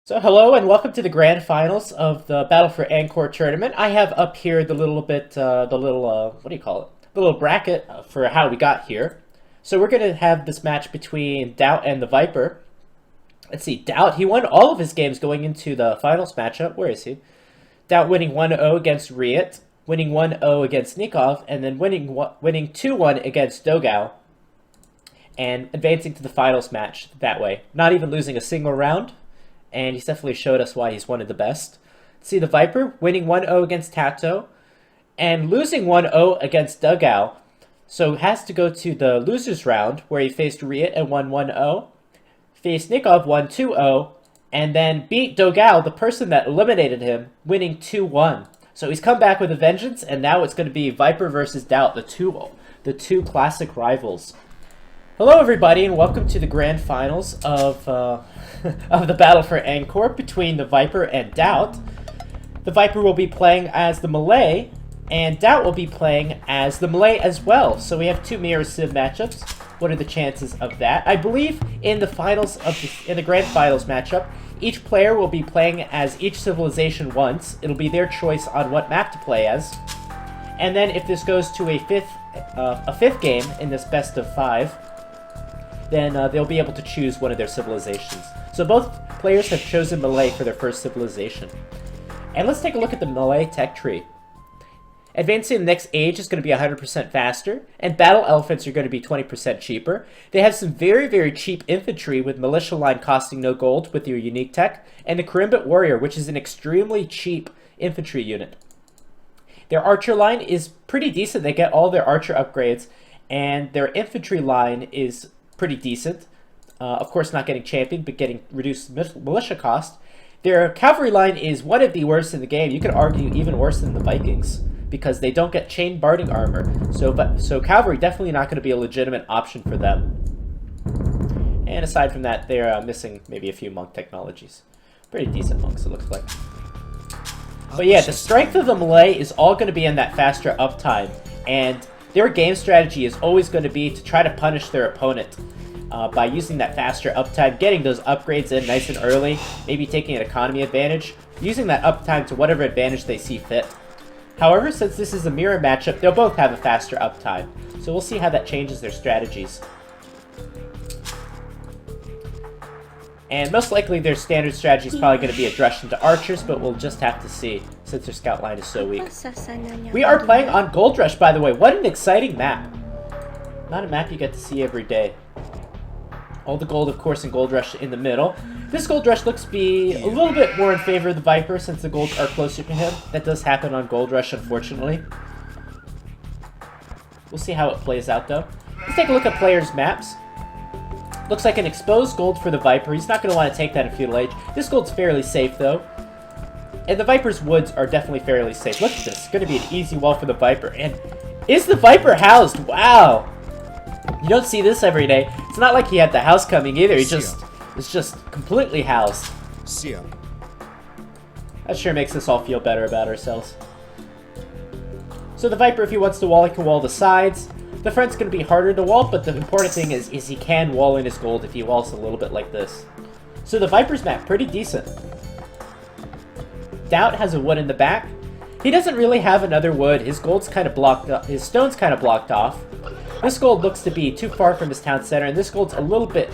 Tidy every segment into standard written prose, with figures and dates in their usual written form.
So hello and welcome to the grand finals of the Battle for Angkor tournament. I have up here the little bit, what do you call it? The little bracket for how we got here. So we're going to have this match between Daut and TheViper. Let's see, Daut, he won all of his games going into the finals matchup. Where is he? Daut winning 1-0 against Riot, winning 1-0 against Nikov, and then winning 2-1 against Dogao, and advancing to the finals match that way. Not even losing a single round. And he's definitely showed us why he's one of the best. See, TheViper winning 1-0 against Tato and losing 1-0 against Dogao. So has to go to the losers round where he faced Riot and won 1-0, faced Nikov, won 2-0, and then beat Dogao, the person that eliminated him, winning 2-1. So he's come back with a vengeance, and now it's going to be Viper versus Daut, the two classic rivals. Hello everybody and welcome to the grand finals of the Battle for Angkor between TheViper and Daut. TheViper will be playing as the Malay and Daut will be playing as the Malay as well. So we have two mirror civ matchups. What are the chances of that? I believe in the finals in the grand finals matchup, each player will be playing as each civilization once. It'll be their choice on what map to play as. And then if this goes to a fifth game in this best of 5, then they'll be able to choose one of their civilizations. So both players have chosen Malay for their first civilization. And let's take a look at the Malay tech tree. Advancing the next age is going to be 100% faster, and battle elephants are going to be 20% cheaper. They have some very, very cheap infantry with militia line costing no gold with your unique tech, and the Karimbit warrior, which is an extremely cheap infantry unit. Their archer line is pretty decent. They get all their archer upgrades, and their infantry line is pretty decent. Of course, not getting champion, but getting reduced militia cost. Their cavalry line is one of the worst in the game. You could argue even worse than the Vikings, because they don't get chain barding armor. So cavalry definitely not going to be a legitimate option for them. And aside from that, they're missing maybe a few monk technologies. Pretty decent monks, it looks like. But yeah, the strength of the Malay is all going to be in that faster uptime, and their game strategy is always going to be to try to punish their opponent by using that faster uptime, getting those upgrades in nice and early, maybe taking an economy advantage, using that uptime to whatever advantage they see fit. However, since this is a mirror matchup, they'll both have a faster uptime, so we'll see how that changes their strategies. And most likely their standard strategy is probably going to be a Drush into archers, but we'll just have to see, since their scout line is so weak. We are playing on Gold Rush, by the way. What an exciting map. Not a map you get to see every day. All the gold, of course, in Gold Rush in the middle. This Gold Rush looks to be a little bit more in favor of the Viper, since the golds are closer to him. That does happen on Gold Rush, unfortunately. We'll see how it plays out, though. Let's take a look at players' maps. Looks like an exposed gold for the Viper. He's not going to want to take that in Feudal Age. This gold's fairly safe, though. And the Viper's woods are definitely fairly safe. Look at this. It's going to be an easy wall for the Viper. And is the Viper housed? Wow. You don't see this every day. It's not like he had the house coming either. He is just completely housed. That sure makes us all feel better about ourselves. So the Viper, if he wants to wall, he can wall the sides. The front's going to be harder to wall, but the important thing is he can wall in his gold if he walls a little bit like this. So the Viper's map, pretty decent. Daut has a wood in the back. He doesn't really have another wood. His gold's kind of blocked up. His stone's kind of blocked off. This gold looks to be too far from his town center, and this gold's a little bit,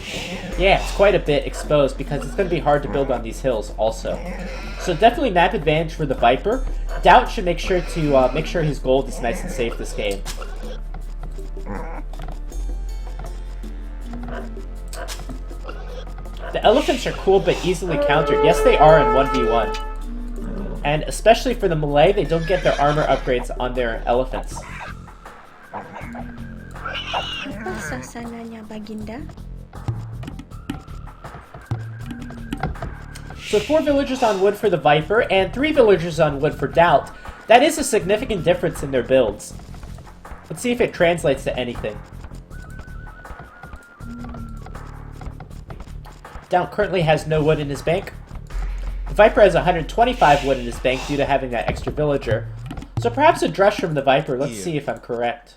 yeah, it's quite a bit exposed because it's going to be hard to build on these hills also. So definitely map advantage for the Viper. Daut should make sure to make sure his gold is nice and safe this game. The elephants are cool but easily countered. Yes, they are in 1v1. And especially for the Malay, they don't get their armor upgrades on their elephants. Apa sasananya, Baginda? So 4 villagers on wood for the Viper and 3 villagers on wood for Daut. That is a significant difference in their builds. Let's see if it translates to anything. Daut currently has no wood in his bank. The Viper has 125 wood in his bank due to having that extra villager. So perhaps a Drush from the Viper. Let's see if I'm correct.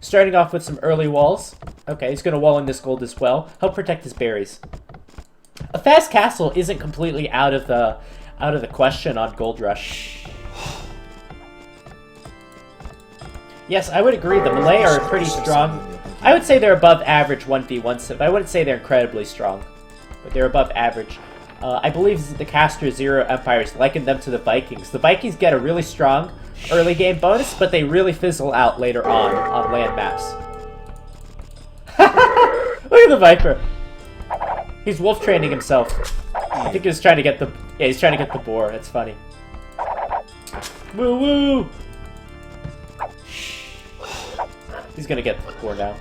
Starting off with some early walls. Okay, he's going to wall in this gold as well. Help protect his berries. A fast castle isn't completely out of the question on Gold Rush. Yes, I would agree. The Malay are pretty strong. I would say they're above average 1v1 civ. I wouldn't say they're incredibly strong, but they're above average. I believe the Caster Zero Empires likened them to the Vikings. The Vikings get a really strong early game bonus, but they really fizzle out later on land maps. Look at the Viper. He's wolf training himself. I think he's trying to get the he's trying to get the boar. That's funny. Woo woo. He's gonna get the boar now.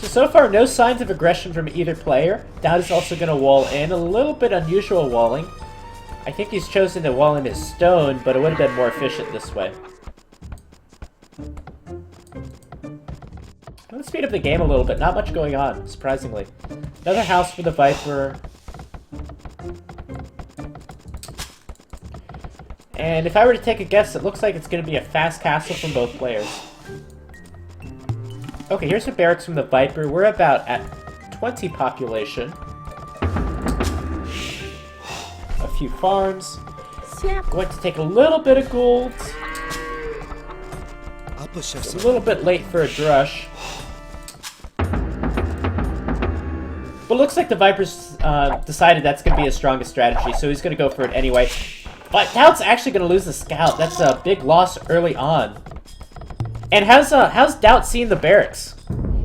So far, no signs of aggression from either player. Daut is also going to wall in. A little bit unusual walling. I think he's chosen to wall in his stone, but it would have been more efficient this way. Let's speed up the game a little bit. Not much going on, surprisingly. Another house for the Viper. And if I were to take a guess, it looks like it's going to be a fast castle from both players. Okay, here's the barracks from the Viper. We're about at 20 population. A few farms. Going to take a little bit of gold. It's a little bit late for a Drush. But looks like the Viper's decided that's going to be his strongest strategy, so he's going to go for it anyway. But Daut's actually going to lose the scout. That's a big loss early on. And how's Daut seen the barracks?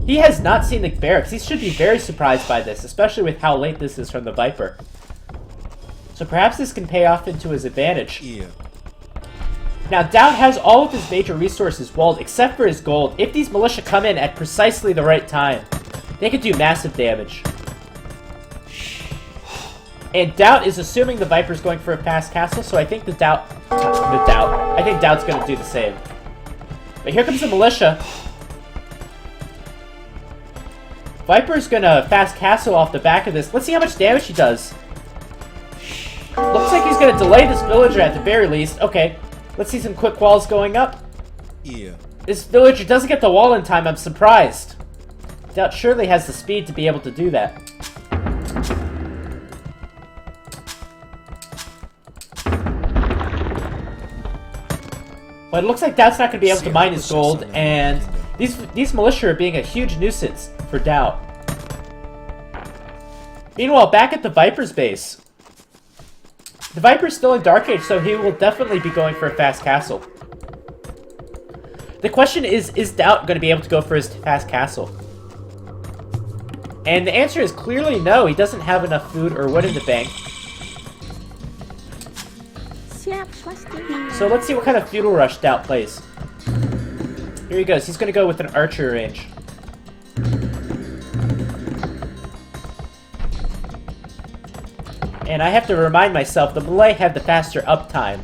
He has not seen the barracks. He should be very surprised by this, especially with how late this is from the Viper. So perhaps this can pay off into his advantage. Yeah. Now, Daut has all of his major resources walled except for his gold. If these militia come in at precisely the right time, they could do massive damage. And Daut is assuming the Viper's going for a fast castle, so I think I think Daut's going to do the same. But here comes the militia. Viper's gonna fast castle off the back of this. Let's see how much damage he does. Looks like he's gonna delay this villager at the very least. Okay, let's see some quick walls going up. Yeah. This villager doesn't get the wall in time. I'm surprised. Daut surely has the speed to be able to do that. But it looks like Daut's not going to be able to mine his gold, and these militia are being a huge nuisance for Daut. Meanwhile, back at the Viper's base. The Viper's still in Dark Age, so he will definitely be going for a fast castle. The question is Daut going to be able to go for his fast castle? And the answer is clearly no. He doesn't have enough food or wood in the bank. So let's see what kind of Feudal Rush Daut plays. Here he goes. He's going to go with an archer range. And I have to remind myself, the Malay have the faster uptime.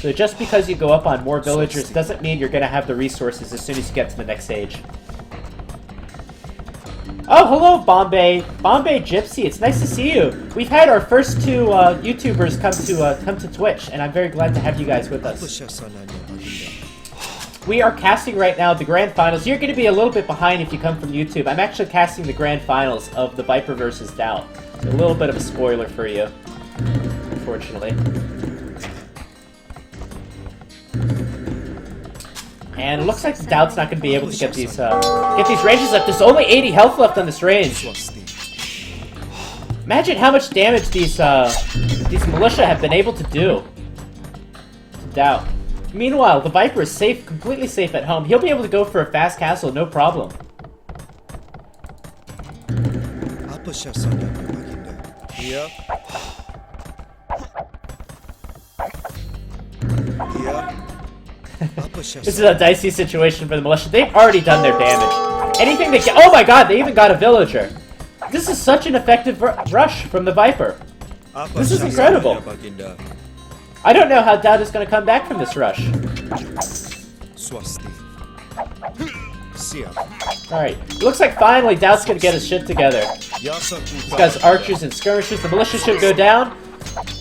So just because you go up on more villagers doesn't mean you're going to have the resources as soon as you get to the next stage. Oh, hello, Bombay. Bombay Gypsy, it's nice to see you. We've had our first two YouTubers come to Twitch, and I'm very glad to have you guys with us. We are casting right now the Grand Finals. You're going to be a little bit behind if you come from YouTube. I'm actually casting the Grand Finals of the Viper versus Daut. A little bit of a spoiler for you, unfortunately. And it looks like Daut's not going to be able to get these ranges up. There's only 80 health left on this range. Imagine how much damage these militia have been able to do to Daut. Meanwhile, the Viper is safe, completely safe at home. He'll be able to go for a fast castle, no problem. Yeah. Yeah. This is a dicey situation for the militia. They've already done their damage. Anything they get— oh my god, they even got a villager. This is such an effective rush from the Viper. This is incredible. I don't know how Daut is going to come back from this rush. Siap. Alright, looks like finally Daut's gonna get his shit together. Yasa He's kuka got his archers and skirmishers. The militia should go down.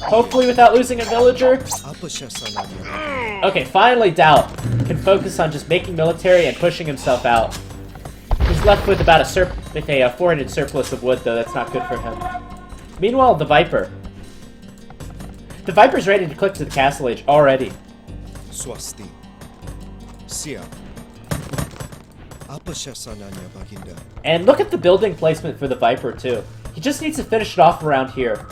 Hopefully without losing a villager. Apa siya sananya? Okay, finally Daut can focus on just making military and pushing himself out. He's left with about a 400 surplus of wood, though. That's not good for him. Meanwhile, the Viper. The Viper's ready to click to the Castle Age already. Swasti. Siap. Apa siya sananya, Baginda? And look at the building placement for the Viper, too. He just needs to finish it off around here.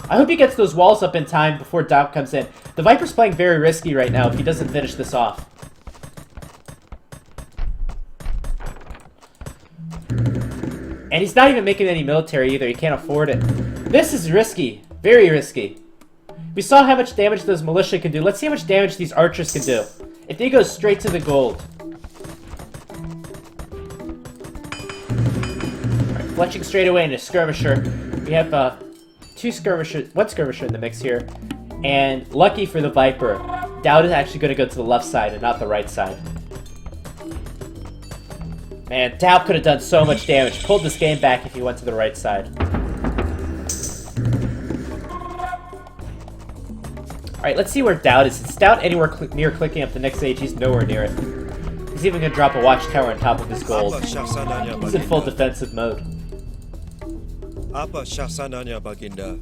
I hope he gets those walls up in time before Daut comes in. The Viper's playing very risky right now if he doesn't finish this off. And he's not even making any military either. He can't afford it. This is risky. Very risky. We saw how much damage those militia can do. Let's see how much damage these archers can do. If they go straight to the gold. Alright, fletching straight away into skirmisher. We have one skirmisher in the mix here. And lucky for the Viper, Daut is actually going to go to the left side and not the right side. Man, Daut could have done so much damage. Pulled this game back if he went to the right side. Alright, let's see where Daut is. Is Daut anywhere near clicking up the next age? He's nowhere near it. He's even going to drop a watchtower on top of his gold. Apa siya sananya, He's in full Baginda? defensive mode. Apa siya sananya, Baginda?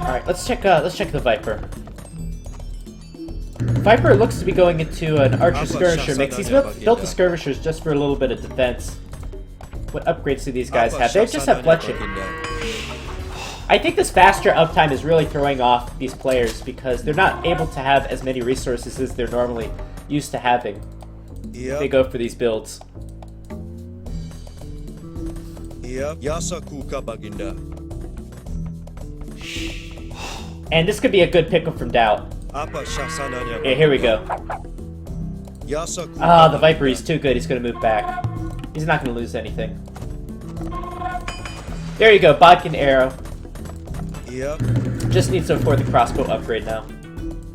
Alright, let's check the Viper. Viper looks to be going into an archer skirmisher mix. He's built the skirmishers just for a little bit of defense. What upgrades do these guys have? They just have fletching. I think this faster uptime is really throwing off these players because they're not able to have as many resources as they're normally used to having. They go for these builds. Yep. Yasa kuka, Baginda. And this could be a good pickup from Daut. Apa siya sananya, Okay, here we go. Yasa kuka, Ah, the Viper, Baginda. he's too good. He's going to move back. He's not going to lose anything. There you go, Bodkin arrow. Yep. Just needs to afford the crossbow upgrade now.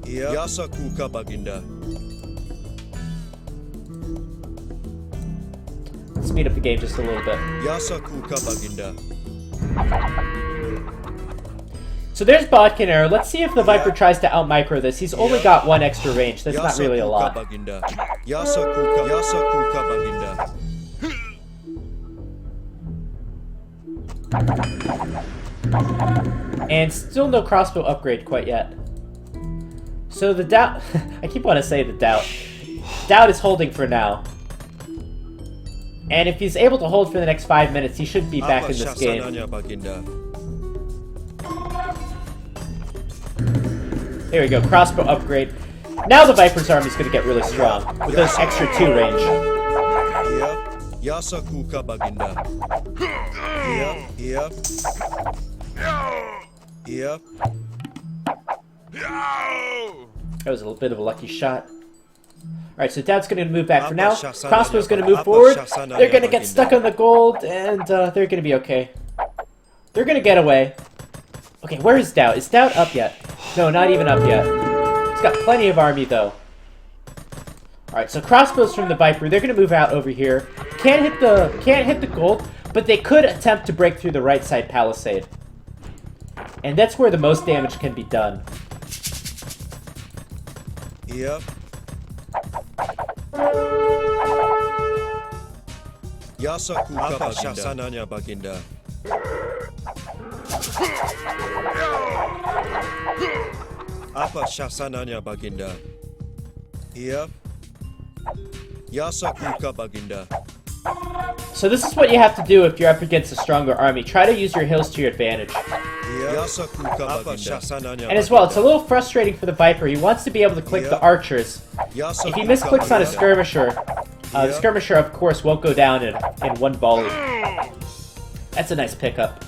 Yep. Yasa kuka, Baginda. Speed up the game just a little bit. Yasa kuka, Baginda. So there's Bodkin arrow. Let's see if the Viper tries to out-micro this. He's only got one extra range. That's not really a lot. Baginda. Yasa kuka, Baginda. And still no crossbow upgrade quite yet. So the Daut... I keep wanting to say the Daut. Daut is holding for now. And if he's able to hold for the next 5 minutes, he should be back Apa in this siya game. sananya, Baginda. There we go, crossbow upgrade. Now the Viper's army is going to get really strong with those extra 2 range. Yep. Yasa kuka, Baginda. Yep. Yep. That was a little bit of a lucky shot. Alright, so Daut's going to move back for now. Crossbow's going to move forward. They're going to get stuck on the gold, and they're going to be okay. They're going to get away. Okay, where is Daut? Is Daut up yet? No, not even up yet. He's got plenty of army, though. Alright, so crossbows from the Viper. They're going to move out over here. Can't hit the gold, but they could attempt to break through the right side palisade. And that's where the most damage can be done. Yep. Yasa kuka, Apa siya sananya, Baginda. Apa siya sananya, Baginda. Yep. Yasa kuka, Baginda. So this is what you have to do if you're up against a stronger army. Try to use your hills to your advantage. Yasa kuka, Baginda. And as well, it's a little frustrating for the Viper. He wants to be able to click the archers. If he misclicks on a skirmisher, the skirmisher, of course, won't go down in one volley. That's a nice pickup.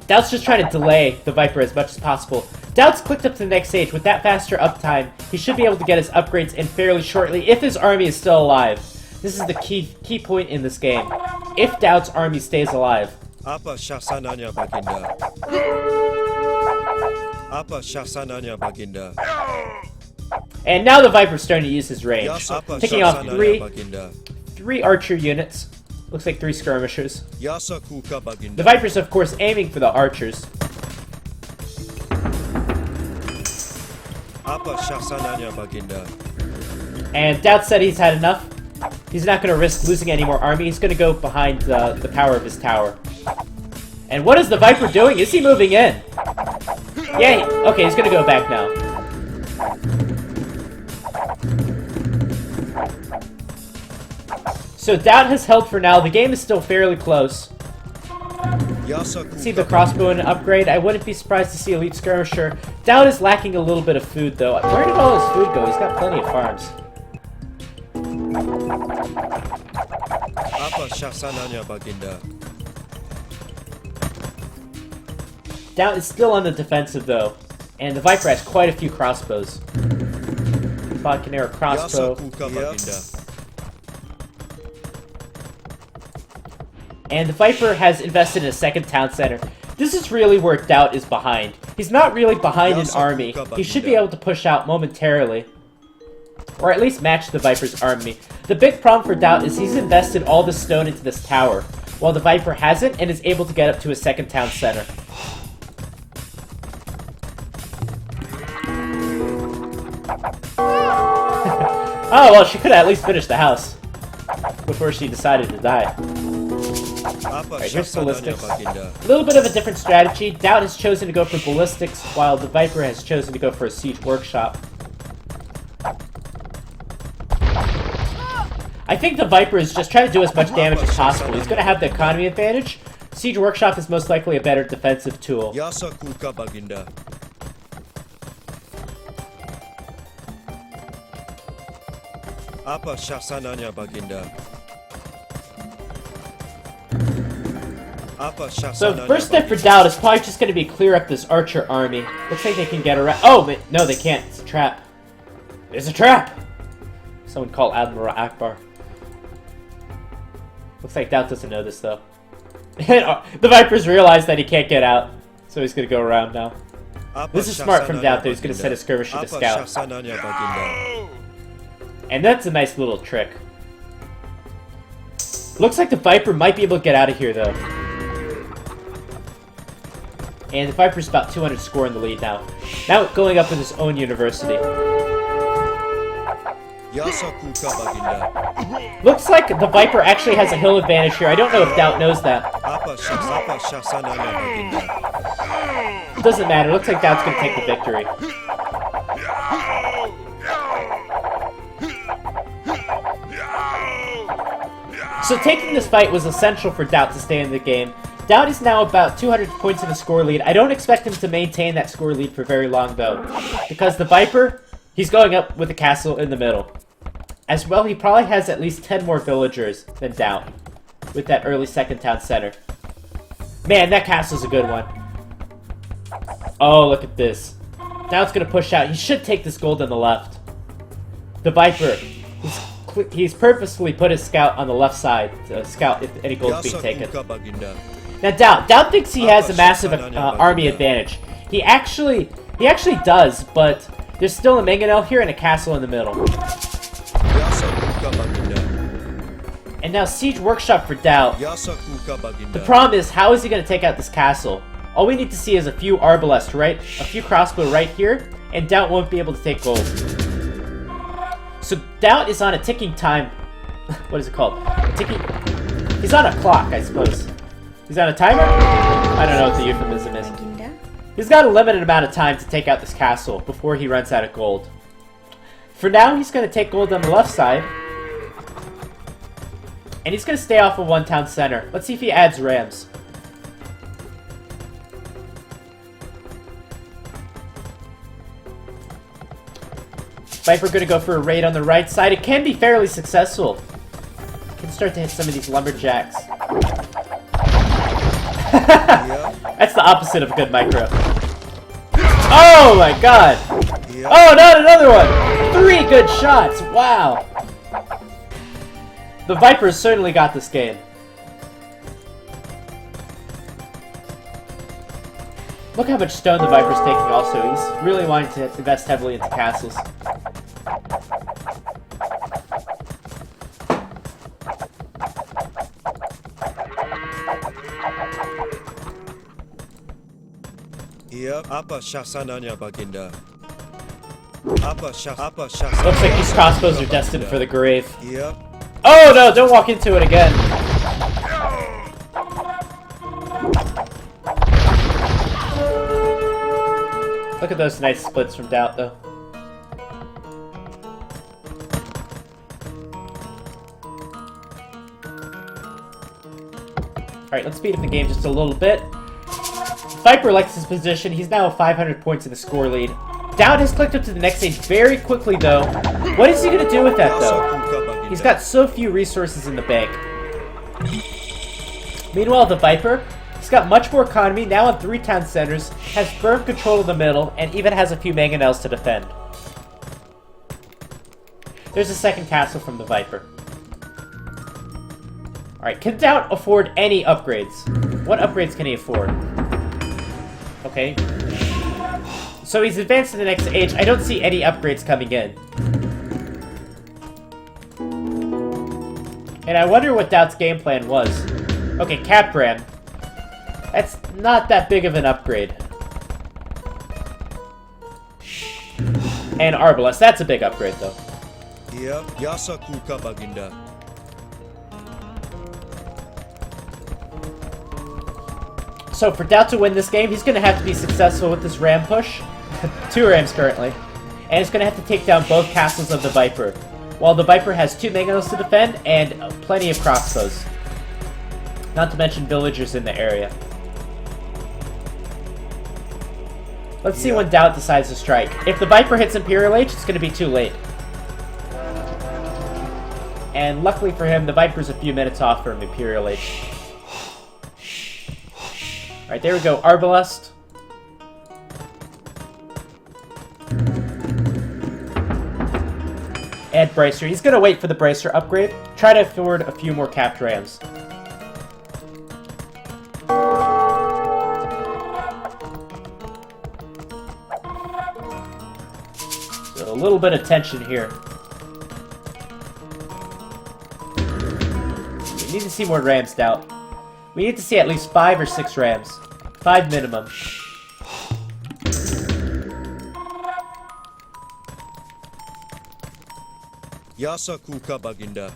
Daut's just trying to delay the Viper as much as possible. Daut's clicked up to the next stage. With that faster uptime, he should be able to get his upgrades in fairly shortly if his army is still alive. This is the key point in this game. If Daut's army stays alive. Apa syasananya Baginda? Apa syasananya Baginda? And now the Viper's starting to use his range. Apa Picking off syasananya Baginda? three archer units. Looks like 3 skirmishers. Yasa kuka The Baginda. Viper's, of course, aiming for the archers. Apa syasananya Baginda? And Daut said he's had enough. He's not going to risk losing any more army. He's going to go behind the power of his tower. And what is the Viper doing? Is he moving in? Yeah, okay, he's going to go back now. So Daut has held for now. The game is still fairly close. Yasa kuka See the crossbow and upgrade. I wouldn't be surprised to see Elite Skirmisher. Daut is lacking a little bit of food, though. Where did all his food go? He's got plenty of farms. Apa syasananya Baginda? Daut is still on the defensive, though. And the Viper has quite a few crossbows. Falconer crossbow. Yasa kuka Baginda. And the Viper has invested in a second town center. This is really where Daut is behind. He's not really behind an army. He should be able to push out momentarily. Or at least match the Viper's army. The big problem for Daut is he's invested all the stone into this tower, while the Viper hasn't and is able to get up to a second town center. Oh, well, she could have at least finished the house before she decided to die. Apa Alright, here's syasananya ballistics. Baginda? A little bit of a different strategy. Daut has chosen to go for ballistics, while the Viper has chosen to go for a siege workshop. I think the Viper is just trying to do as much damage as possible. He's going to have the economy advantage. Siege workshop is most likely a better defensive tool. Yasa kuka Baginda. Apa syasananya Baginda? Apa So syasananya first step for Baginda? Daut is probably just going to be clear up this archer army. Looks like they can get around. Oh, but no, they can't. It's a trap. It's a trap! Someone call Admiral Akbar. Looks like Daut doesn't know this, though. The Vipers realize that he can't get out, so he's going to go around now. Apa This is smart from syasananya Daut, though. He's going to Baginda? send a skirmisher to Apa scout. syasananya Baginda? And that's a nice little trick. Looks like the Viper might be able to get out of here, though. And the Viper's about 200 score in the lead now. Now going up with his own university. Yasa kuka Baginda. Looks like the Viper actually has a hill advantage here. I don't know if Daut knows that. Apa syasananya Baginda? Doesn't matter. Looks like Daut's going to take the victory. So taking this fight was essential for Daut to stay in the game. Daut is now about 200 points in the score lead. I don't expect him to maintain that score lead for very long, though. Because the Viper, he's going up with a castle in the middle. As well, he probably has at least 10 more villagers than Daut, with that early second town center. Man, that castle's a good one. Oh, look at this. Daut's going to push out. He should take this gold on the left. The Viper, he's purposefully put his scout on the left side to scout if any gold's being Yasa taken. kuka Baginda. Now, Daut thinks he has a massive army advantage. He actually does, but there's still a mangonel here and a castle in the middle. Yasa kuka Baginda. And now Siege Workshop for Daut. Yasa kuka Baginda. The problem is, how is he going to take out this castle? All we need to see is a few arbalest, right? A few crossbow right here, and Daut won't be able to take gold. So Daut is on a ticking time. What is it called? He's on a clock, I suppose. He's on a timer? I don't know what the euphemism is. Baginda. He's got a limited amount of time to take out this castle before he runs out of gold. For now, he's going to take gold on the left side. And he's going to stay off of one town center. Let's see if he adds rams. Viper going to go for a raid on the right side. It can be fairly successful. Can start to hit some of these lumberjacks. That's the opposite of a good micro. Oh my god! Oh, not another one! 3 good shots! Wow! The Vipers certainly got this game. Look how much stone the Viper's taking also. He's really wanting to invest heavily into castles. Iya, apa syasananya Baginda? Looks like these crossbows are destined for the grave. Iya. Oh no, don't walk into it again. Look at those nice splits from Daut, though. Alright, let's speed up the game just a little bit. Viper likes his position. He's now 500 points in the score lead. Daut has clicked up to the next stage very quickly, though. What is he going to do with that, though? He's got so few resources in the bank. Meanwhile, the Viper, he's got much more economy, now on 3 town centers, has firm control of the middle, and even has a few mangonels to defend. There's a second castle from the Viper. Alright, can Daut afford any upgrades? What upgrades can he afford? Okay. So he's advanced to the next age. I don't see any upgrades coming in. And I wonder what Daut's game plan was. Okay, Capram. That's not that big of an upgrade. And Arbalest. That's a big upgrade, though. Iya, Yasa Kuka Baginda. So for Daut to win this game, he's going to have to be successful with this ram push. 2 rams currently. And he's going to have to take down both castles of the Viper. While the Viper has 2 mangonels to defend and plenty of crossbows. Not to mention villagers in the area. Let's see when Daut decides to strike. If the Viper hits Imperial Age, it's going to be too late. And luckily for him, the Viper's a few minutes off from Imperial Age. Alright, there we go. Arbalest. And Bracer. He's going to wait for the Bracer upgrade. Try to afford a few more capped rams. So a little bit of tension here. We need to see more rams, Daut. We need to see at least 5 or 6 rams. 5 minimum. Yasa Kuka Baginda.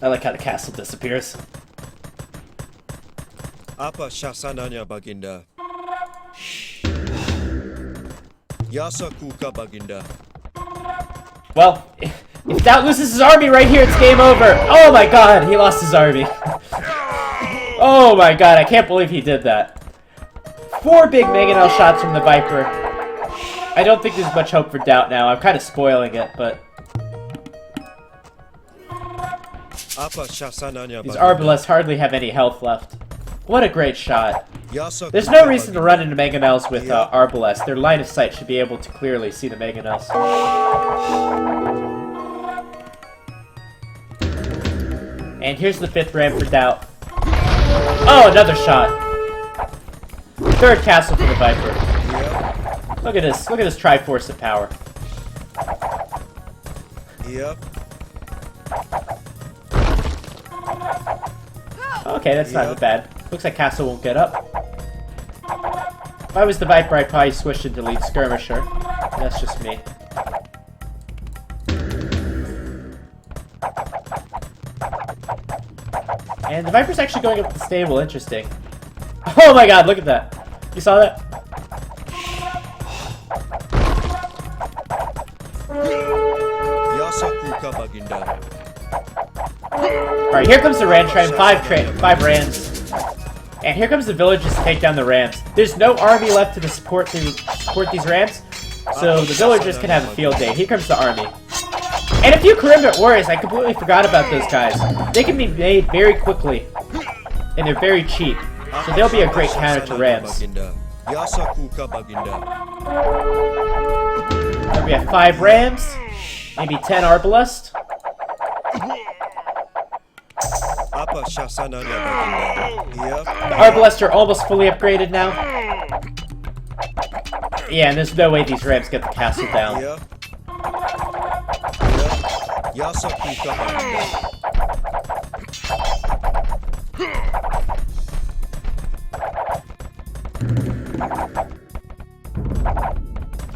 I like how the castle disappears. Apa syasananya Baginda? Yasa Kuka Baginda. Well, if Daut loses his army right here, it's game over. Oh my god, he lost his army. Oh my god, I can't believe he did that. 4 big mangonel shots from the Viper. I don't think there's much hope for Daut now. I'm kind of spoiling it, but... Apa syasananya these Baginda? Arbalests hardly have any health left. What a great shot. Yasa There's Kuka no reason to Baginda. run into mangonels with Arbalest. Their line of sight should be able to clearly see the mangonels. And here's the 5th ram for Daut. Oh, another shot. 3rd castle for the Viper. Look at this. Look at this Triforce of power. Yep. Okay, that's not bad. Looks like castle won't get up. If I was the Viper, I'd probably switch into lead skirmisher. That's just me. And the Viper's actually going up the stable. Interesting. Oh my god, look at that. You saw that? Yasa Kuka Baginda. Alright, here comes the Ram train. 5 rams. And here comes the villagers to take down the rams. There's no army left to support these rams, so the villagers can have a field day. Here comes the army. And a few Carimbit warriors. I completely forgot about those guys. They can be made very quickly, and they're very cheap. So they'll be a great counter to rams. Yasa Kuka Baginda. We have 5 rams, maybe 10 Arbalest. Apa Shasananya Baginda? Here. The Arbalests are almost fully upgraded now. Yeah, and there's no way these Rams get the castle down. Here. Yasakuka Baginda.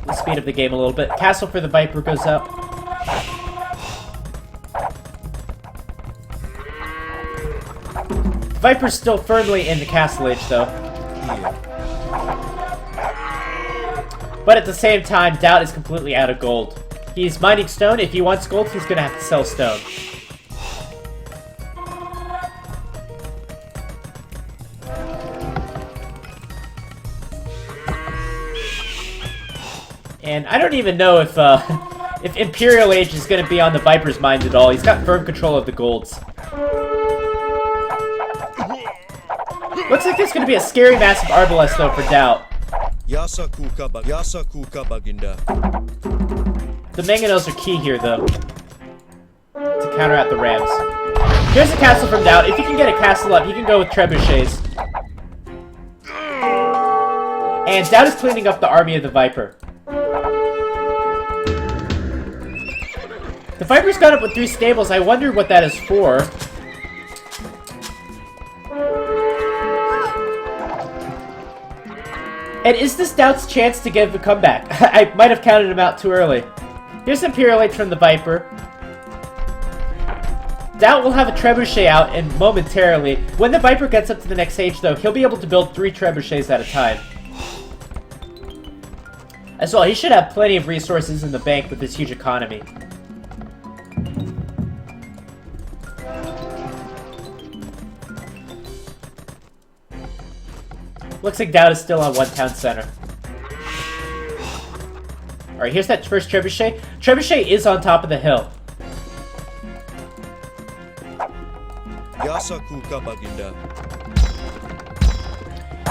The speed of the game a little bit. Castle for the Viper goes up. Viper's still firmly in the castle age, though. Here. But at the same time, Daut is completely out of gold. He's mining stone. If he wants gold, he's gonna have to sell stone. And I don't even know if if Imperial Age is gonna be on the Viper's mind at all. He's got firm control of the golds. Looks like there's gonna be a scary massive Arbalest though for Daut. Yasakuka Baginda. The Mangonels are key here though, to counteract the Rams. Here's a castle from Daut. If he can get a castle up, he can go with trebuchets. And Daut is cleaning up the army of the Viper. The Viper's got up with 3 stables. I wonder what that is for. And is this Daut's chance to give a comeback? I might have counted him out too early. Here's Imperial Age from the Viper. Daut will have a trebuchet out, and momentarily, when the Viper gets up to the next stage though, he'll be able to build 3 trebuchets at a time. As well, he should have plenty of resources in the bank with this huge economy. Looks like Daut is still on 1 town center. Alright, here's that first trebuchet. Trebuchet is on top of the hill. Yasakuka Baginda.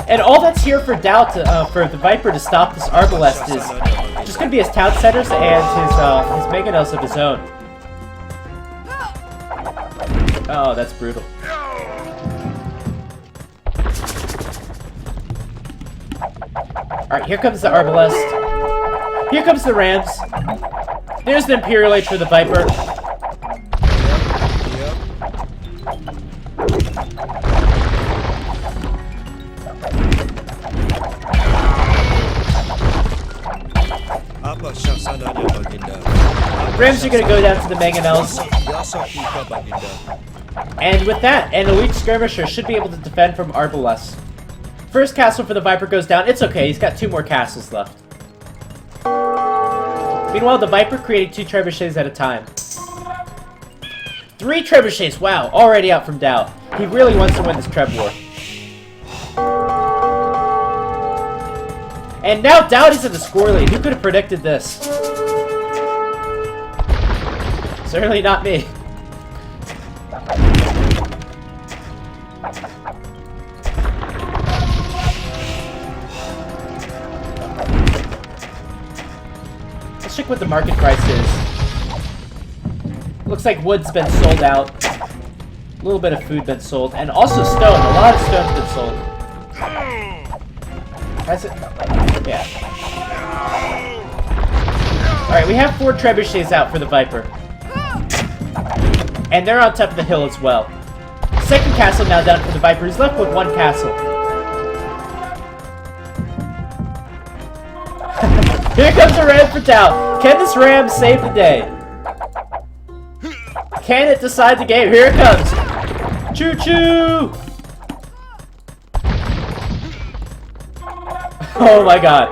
And all that's here for Daut, for the Viper to stop this Arbalest is just gonna be his town centers and his Mangonels of his own. Oh, that's brutal. Alright, here comes the Arbalest. Here comes the Rams. There's the Imperial Age for the Viper. Apa Shasananya Baginda. Rams are gonna go down to the Mangonels. Yasakuka Baginda. And with that, an elite skirmisher should be able to defend from Arbalest. First castle for the Viper goes down. It's okay, he's got 2 more castles left. Meanwhile, the Viper creating 2 trebuchets at a time. 3 trebuchets, wow, already out from Daut. He really wants to win this treb war. And now Daut is in the score lead. Who could have predicted this? Certainly not me. Let's check what the market price is. Looks like wood's been sold out. A little bit of food been sold. And also stone. A lot of stone's been sold. Has it? Yeah. Alright, we have 4 trebuchets out for the Viper. And they're on top of the hill as well. Second castle now down for the Viper. He's left with 1 castle. Here comes a ram for Daut. Can this ram save the day? Can it decide the game? Here it comes. Choo-choo! Oh my god.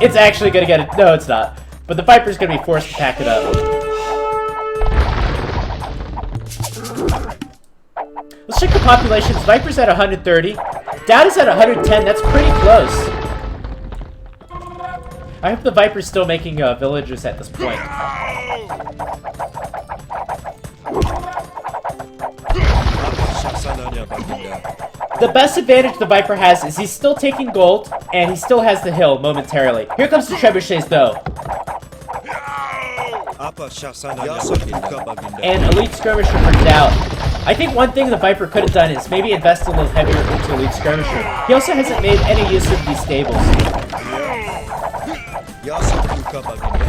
It's actually gonna get it. No, it's not. But the Viper's gonna be forced to pack it up. Let's check the populations. Viper's at 130. Daut is at 110. That's pretty close. I hope the Viper's still making villagers at this point. The best advantage the Viper has is he's still taking gold, and he still has the hill momentarily. Here comes the trebuchets, though. And elite skirmisher for Daut. I think one thing the Viper could have done is maybe invest a little heavier into Elite Skirmisher. He also hasn't made any use of these stables. Yasa kuka baginda.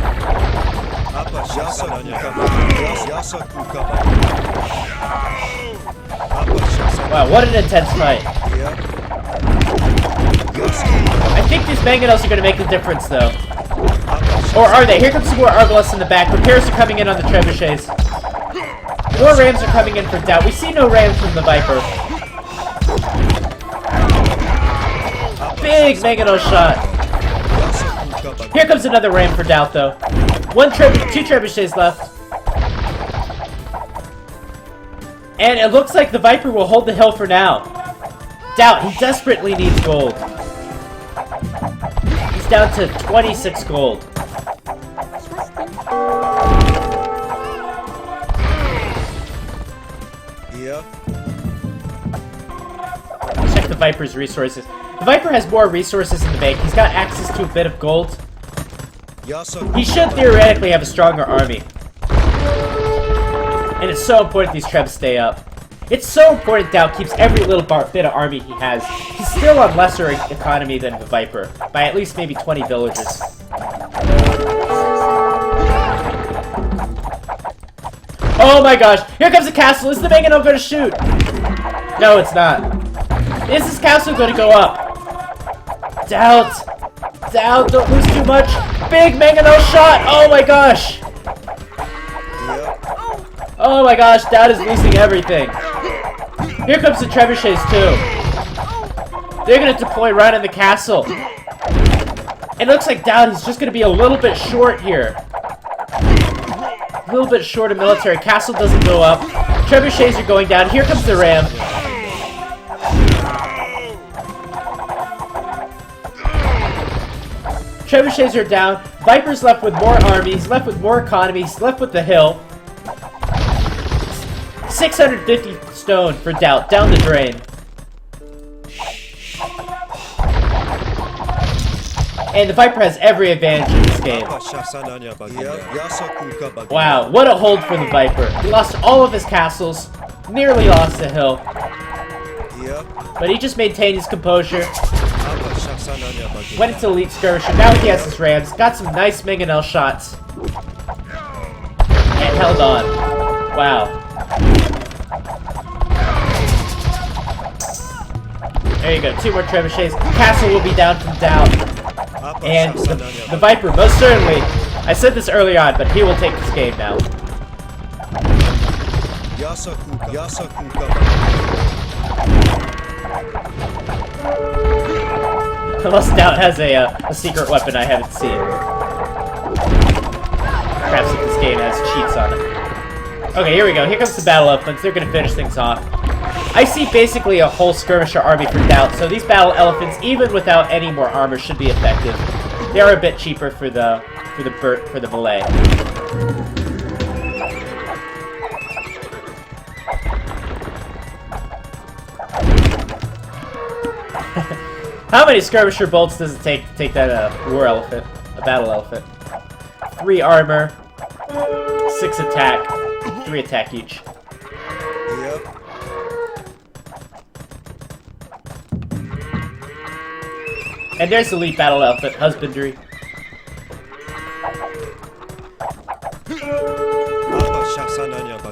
Apa shasananya baginda. Yasa kuka baginda. Apa shasananya. Wow, what an intense fight. I think these Mangonels are going to make a difference, though. Or are they? Here comes some more Arbalest in the back. Repairs are coming in on the Trebuchets. More Rams are coming in for Daut. We see no Rams from the Viper. Big Mangonel shot. Here comes another Ram for Daut, though. Two Trebuchets left. And it looks like the Viper will hold the hill for now. Daut, he desperately needs gold. He's down to 26 gold. Yeah. Check the Viper's resources. The Viper has more resources in the bank. He's got access to a bit of gold. He should theoretically have a stronger army. And it's so important these Trebs stay up. It's so important Daut keeps every little bit of army he has. He's still on lesser economy than the Viper, by at least maybe 20 villages. Oh my gosh! Here comes the castle! Is the Mangonel going to shoot? No, it's not. Is this castle going to go up? Daut! Daut, don't lose too much! Big Mangonel shot! Oh my gosh! Oh my gosh, Daut is losing everything. Here comes the Trebuchets too. They're gonna deploy right in the castle. It looks like Daut is just gonna be a little bit short here. A little bit short of military. Castle doesn't go up. Trebuchets are going down. Here comes the Ram. Trebuchets are down. Viper's left with more armies, left with more economies, left with the hill. 650 stone for Daut, down the drain. And the Viper has every advantage in this game. Wow, what a hold for the Viper. He lost all of his castles, nearly lost the hill. But he just maintained his composure. Went into Elite Skirmisher, now he has his Rams, got some nice Mangonel shots. And held on. Wow. There you go, 2 more Trebuchets. Castle will be down from Daut. And the Viper, most certainly, I said this early on, but he will take this game now. Unless Daut has a secret weapon I haven't seen. Perhaps if this game has cheats on it. Okay, here we go. Here comes the Battle Elephants. They're going to finish things off. I see basically a whole skirmisher army for Daut, so these Battle Elephants, even without any more armor, should be effective. They are a bit cheaper for the melee. How many skirmisher bolts does it take to take that war elephant, a battle elephant? 3 armor, 6 attack, 3 attack each. Yep. And there's the Elite Battle Elephant, Husbandry.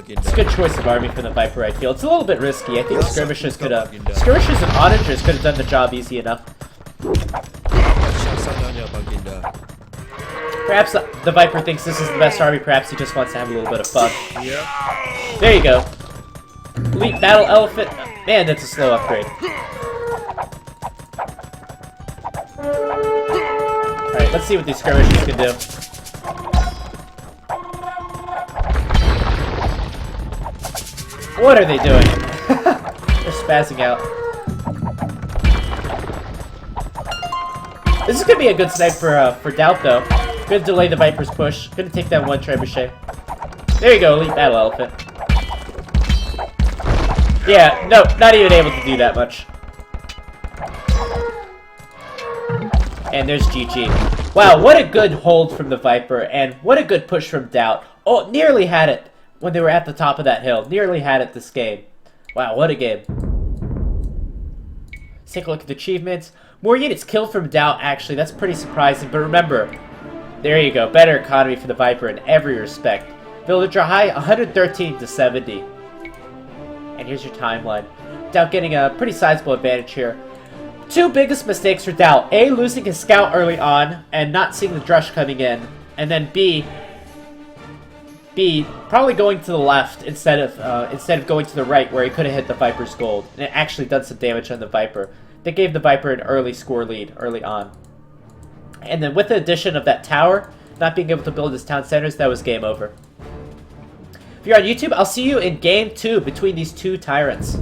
It's a good choice of army for the Viper, I feel. It's a little bit risky. I think skirmishers and onagers could have done the job easy enough. Perhaps the Viper thinks this is the best army. Perhaps he just wants to have a little bit of fun. There you go. Elite Battle Elephant. Man, that's a slow upgrade. Alright, let's see what these skirmishers can do. What are they doing? They're spazzing out. This is gonna be a good snipe for Daut, though. Gonna delay the Viper's push. Gonna take down 1 trebuchet. There you go, Elite Battle Elephant. Yeah, no, not even able to do that much. And there's GG. Wow, what a good hold from the Viper, and what a good push from Daut. Oh, nearly had it when they were at the top of that hill. Nearly had it this game. Wow, what a game. Let's take a look at the achievements. More units killed from Daut, actually. That's pretty surprising. But remember, there you go. Better economy for the Viper in every respect. Villager high, 113 to 70. And here's your timeline. Daut getting a pretty sizable advantage here. Two biggest mistakes for Daut. A, losing his scout early on and not seeing the Drush coming in. And then B, probably going to the left instead of going to the right where he could have hit the Viper's gold. And it actually done some damage on the Viper. That gave the Viper an early score lead early on. And then with the addition of that tower, not being able to build his town centers, that was game over. If you're on YouTube, I'll see you in game 2 between these two tyrants.